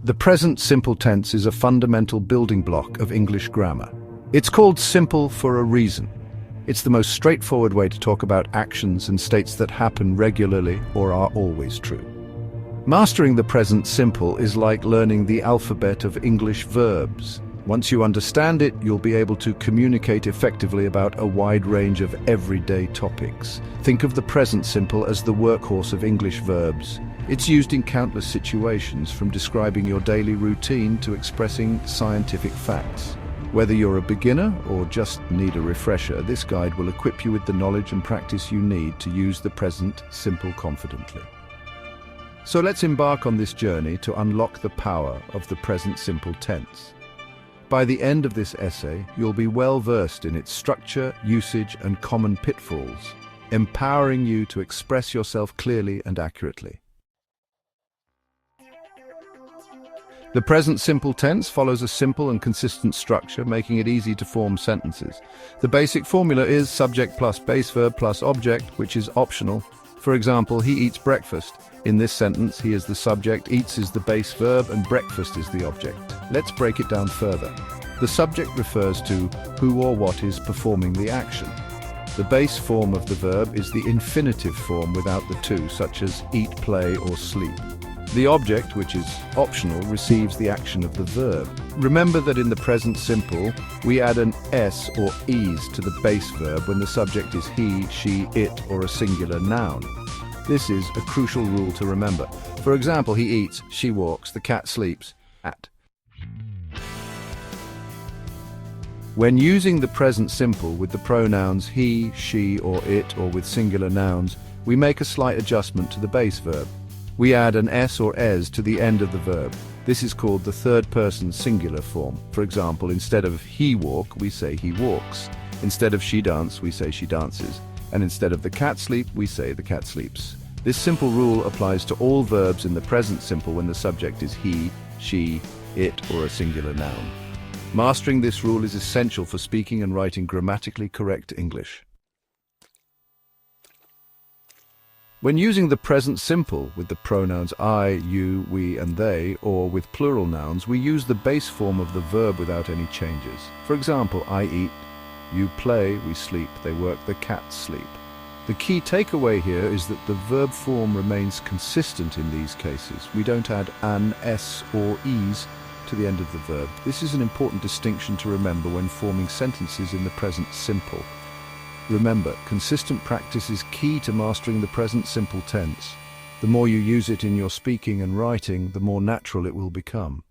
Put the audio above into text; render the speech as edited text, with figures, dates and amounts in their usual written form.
The present simple tense is a fundamental building block of English grammar. It's called simple for a reason. It's the most straightforward way to talk about actions and states that happen regularly or are always true. Mastering the present simple is like learning the alphabet of English verbs. Once you understand it, you'll be able to communicate effectively about a wide range of everyday topics. Think of the present simple as the workhorse of English verbs. It's used in countless situations, from describing your daily routine to expressing scientific facts. Whether you're a beginner or just need a refresher, this guide will equip you with the knowledge and practice you need to use the present simple confidently. So let's embark on this journey to unlock the power of the present simple tense. By the end of this essay, you'll be well versed in its structure, usage, and common pitfalls, empowering you to express yourself clearly and accurately. The present simple tense follows a simple and consistent structure, making it easy to form sentences. The basic formula is subject plus base verb plus object, which is optional. For example, he eats breakfast. In this sentence, he is the subject, eats is the base verb, and breakfast is the object. Let's break it down further. The subject refers to who or what is performing the action. The base form of the verb is the infinitive form without the to, such as eat, play, or sleep. The object, which is optional, receives the action of the verb. Remember that in the present simple, we add an s or es to the base verb when the subject is he, she, it, or a singular noun. This is a crucial rule to remember. For example, he eats, she walks, the cat sleeps, at. When using the present simple with the pronouns he, she, or it, or with singular nouns, we make a slight adjustment to the base verb. We add an s or es to the end of the verb. This is called the third person singular form. For example, instead of he walk, we say he walks. Instead of she dance, we say she dances. And instead of the cat sleep, we say the cat sleeps. This simple rule applies to all verbs in the present simple when the subject is he, she, it, or a singular noun. Mastering this rule is essential for speaking and writing grammatically correct English. When using the present simple with the pronouns I, you, we, and they, or with plural nouns, we use the base form of the verb without any changes. For example, I eat, you play, we sleep, they work, the cats sleep. The key takeaway here is that the verb form remains consistent in these cases. We don't add an, s, or es to the end of the verb. This is an important distinction to remember when forming sentences in the present simple. Remember, consistent practice is key to mastering the present simple tense. The more you use it in your speaking and writing, the more natural it will become.